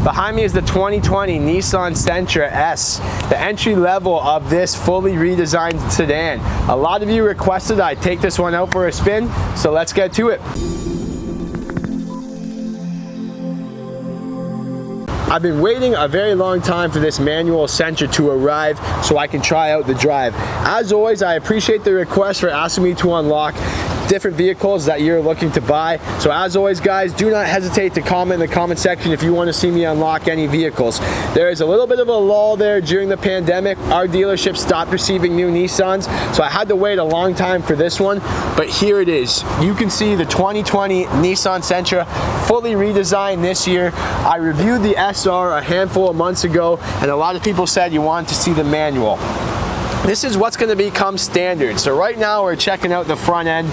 Behind me is the 2020 Nissan Sentra S, the entry level of this fully redesigned sedan. A lot of you requested I take this one out for a spin, so let's get to it. I've been waiting a very long time for this manual Sentra to arrive so I can try out the drive. As always, I appreciate the request for asking me to unlock different vehicles that you're looking to buy. So as always, guys, do not hesitate to comment in the comment section if you want to see me unlock any vehicles. There is a little bit of a lull there during the pandemic. Our dealership stopped receiving new Nissans, so I had to wait a long time for this one, but here it is. You can see the 2020 Nissan Sentra, fully redesigned this year. I reviewed the SR a handful of months ago, and a lot of people said you wanted to see the manual. This is what's going to become standard. So right now we're checking out the front end,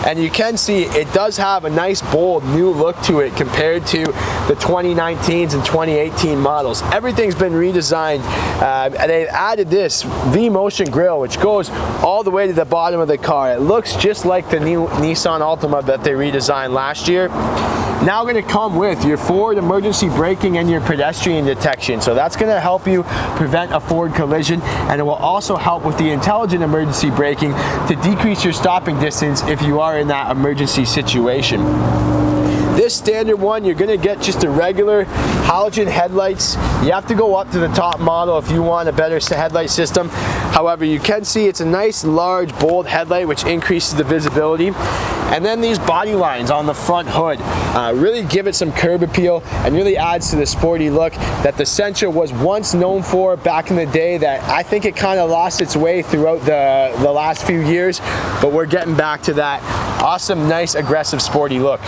and you can see it does have a nice bold new look to it compared to the 2019s and 2018 models. Everything's been redesigned, and they've added this V-Motion grille, which goes all the way to the bottom of the car. It looks just like the new Nissan Altima that they redesigned last year. Now going to come with your forward emergency braking and your pedestrian detection. So that's going to help you prevent a forward collision, and it will also help with the intelligent emergency braking to decrease your stopping distance if you are in that emergency situation. This standard one, you're going to get just a regular halogen headlights. You have to go up to the top model if you want a better headlight system. However, you can see it's a nice, large, bold headlight which increases the visibility. And then these body lines on the front hood really give it some curb appeal and really adds to the sporty look that the Sentra was once known for back in the day, that I think it kind of lost its way throughout the last few years, but we're getting back to that awesome, nice, aggressive, sporty look.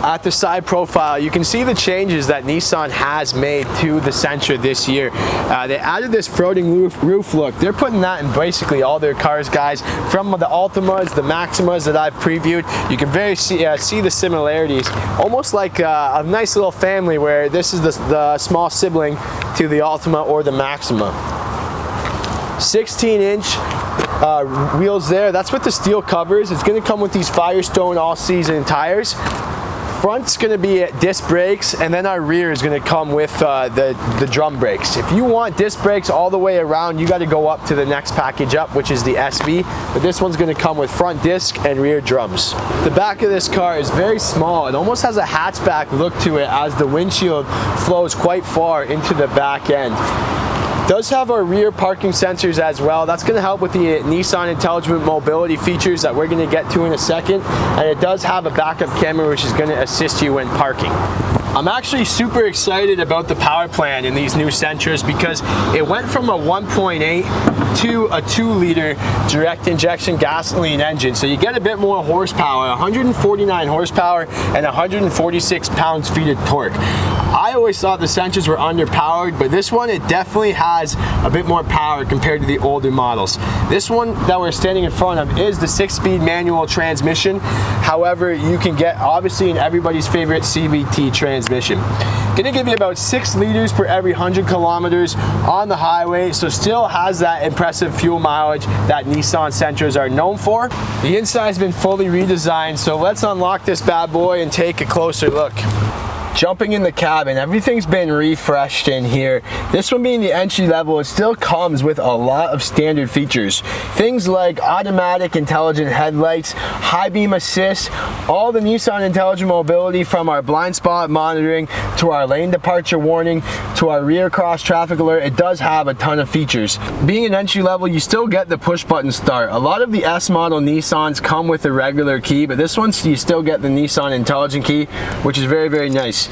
At the side profile, you can see the changes that Nissan has made to the Sentra this year. They added this floating roof look. They're putting that in basically all their cars, guys. From the Altimas, the Maximas that I've previewed, you can see the similarities. Almost like a nice little family where this is the small sibling to the Altima or the Maxima. 16-inch wheels there. That's what the steel covers. It's going to come with these Firestone all-season tires. Front's going to be disc brakes, and then our rear is going to come with the drum brakes. If you want disc brakes all the way around, you got to go up to the next package up, which is the SV, but this one's going to come with front disc and rear drums. The back of this car is very small. It almost has a hatchback look to it as the windshield flows quite far into the back end. Does have our rear parking sensors as well. That's going to help with the Nissan Intelligent Mobility features that we're going to get to in a second, and it does have a backup camera which is going to assist you when parking. I'm actually super excited about the power plant in these new Sentras because it went from a 1.8 to a 2-liter direct injection gasoline engine. So you get a bit more horsepower, 149 horsepower and 146 pounds-feet of torque. I always thought the Sentras were underpowered, but this one, it definitely has a bit more power compared to the older models. This one that we're standing in front of is the 6-speed manual transmission. However, you can get, obviously, in everybody's favorite CVT transmission. Gonna give you about 6 liters per every 100 kilometers on the highway, so still has that impressive fuel mileage that Nissan Sentras are known for. The inside's been fully redesigned, so let's unlock this bad boy and take a closer look. Jumping in the cabin, everything's been refreshed in here. This one being the entry level, it still comes with a lot of standard features. Things like automatic intelligent headlights, high beam assist, all the Nissan Intelligent Mobility, from our blind spot monitoring to our lane departure warning to our rear cross traffic alert. It does have a ton of features. Being an entry level, you still get the push button start. A lot of the S model Nissans come with a regular key, but this one you still get the Nissan Intelligent key, which is very, very nice.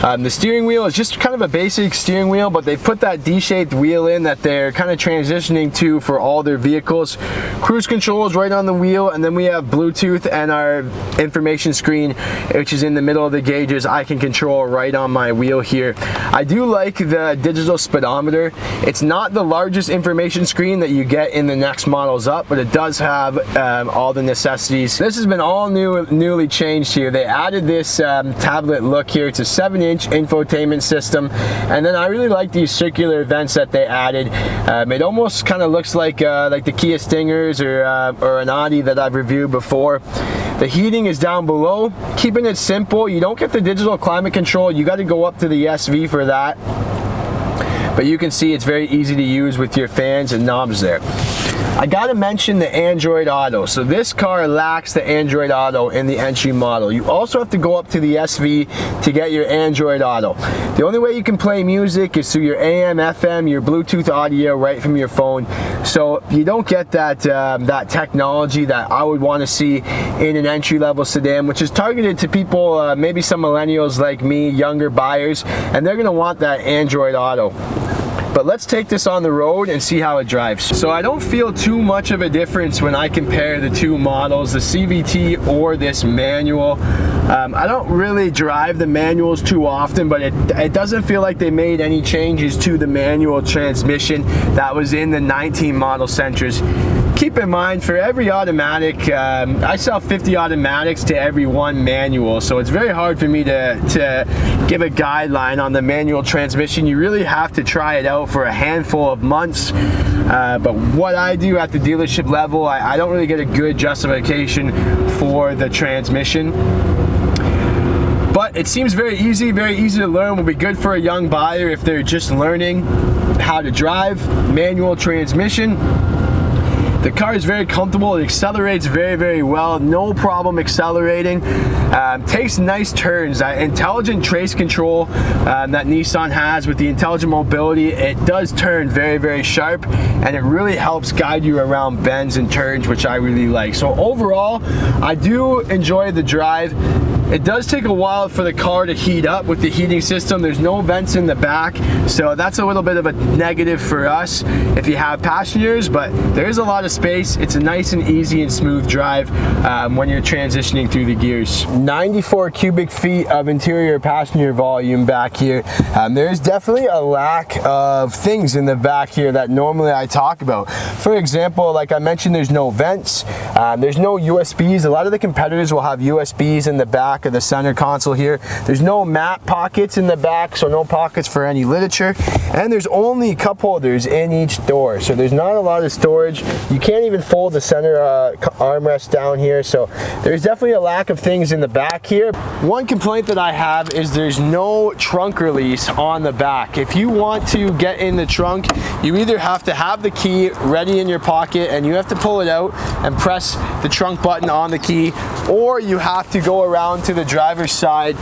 The steering wheel is just kind of a basic steering wheel, but they put that D-shaped wheel in that they're kind of transitioning to for all their vehicles. Cruise control is right on the wheel, and then we have Bluetooth and our information screen, which is in the middle of the gauges. I can control right on my wheel here. I do like the digital speedometer. It's not the largest information screen that you get in the next models up, but it does have all the necessities. This has been all newly changed here. They added this tablet look here. It's a 7-inch 16-inch infotainment system. And then I really like these circular vents that they added. It almost kind of looks like the Kia Stingers or an Audi that I've reviewed before. The heating is down below, keeping it simple. You don't get the digital climate control. You got to go up to the SV for that. But you can see it's very easy to use with your fans and knobs there. I gotta mention the Android Auto. So this car lacks the Android Auto in the entry model. You also have to go up to the SV to get your Android Auto. The only way you can play music is through your AM, FM, your Bluetooth audio right from your phone. So you don't get that, that technology that I would want to see in an entry-level sedan, which is targeted to people, maybe some millennials like me, younger buyers, and they're gonna want that Android Auto. But let's take this on the road and see how it drives. So I don't feel too much of a difference when I compare the two models, the CVT or this manual. I don't really drive the manuals too often, but it doesn't feel like they made any changes to the manual transmission that was in the 19 model Sentras. Keep in mind, for every automatic, I sell 50 automatics to every one manual, so it's very hard for me to give a guideline on the manual transmission. You really have to try it out for a handful of months. But what I do at the dealership level, I don't really get a good justification for the transmission. But it seems very easy to learn. Will be good for a young buyer if they're just learning how to drive manual transmission. The car is very comfortable. It accelerates very, very well. No problem accelerating. Takes nice turns. Intelligent trace control that Nissan has with the intelligent mobility, it does turn very, very sharp, and it really helps guide you around bends and turns, which I really like. So overall, I do enjoy the drive. It does take a while for the car to heat up with the heating system. There's no vents in the back, so that's a little bit of a negative for us if you have passengers, but there is a lot of space. It's a nice and easy and smooth drive when you're transitioning through the gears. 94 cubic feet of interior passenger volume back here. There's definitely a lack of things in the back here that normally I talk about. For example, like I mentioned, there's no vents, there's no USBs. A lot of the competitors will have USBs in the back of the center console here. There's no map pockets in the back, so no pockets for any literature, and there's only cup holders in each door, so there's not a lot of storage. You can't even fold the center armrest down here, so there's definitely a lack of things in the back here. One complaint that I have is there's no trunk release on the back. If you want to get in the trunk, you either have to have the key ready in your pocket and you have to pull it out and press the trunk button on the key, or you have to go around to the driver's side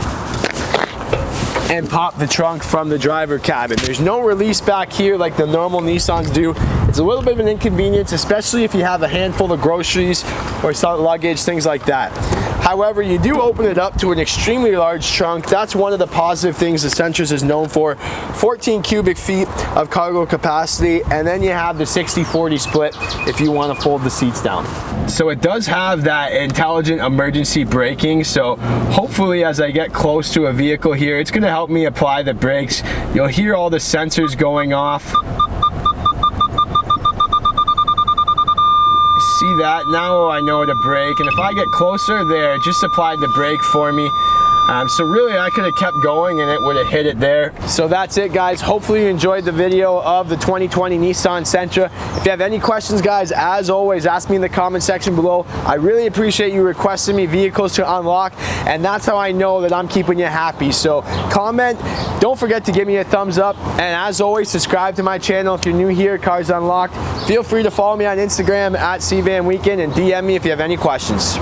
and pop the trunk from the driver cabin. There's no release back here like the normal Nissans do. It's a little bit of an inconvenience, especially if you have a handful of groceries or some luggage, things like that. However, you do open it up to an extremely large trunk. That's one of the positive things the Sentras is known for. 14 cubic feet of cargo capacity, and then you have the 60-40 split if you want to fold the seats down. So it does have that intelligent emergency braking, so hopefully as I get close to a vehicle here, it's going to help me apply the brakes. You'll hear all the sensors going off. See that? Now I know to brake, and if I get closer there, it just applied the brake for me. So really I could have kept going and it would have hit it there. So that's it, guys. Hopefully you enjoyed the video of the 2020 Nissan Sentra. If you have any questions, guys, as always, ask me in the comment section below. I really appreciate you requesting me vehicles to unlock, and that's how I know that I'm keeping you happy. So comment, don't forget to give me a thumbs up, and as always, subscribe to my channel if you're new here, Cars Unlocked. Feel free to follow me on Instagram at CVanWeekend and DM me if you have any questions.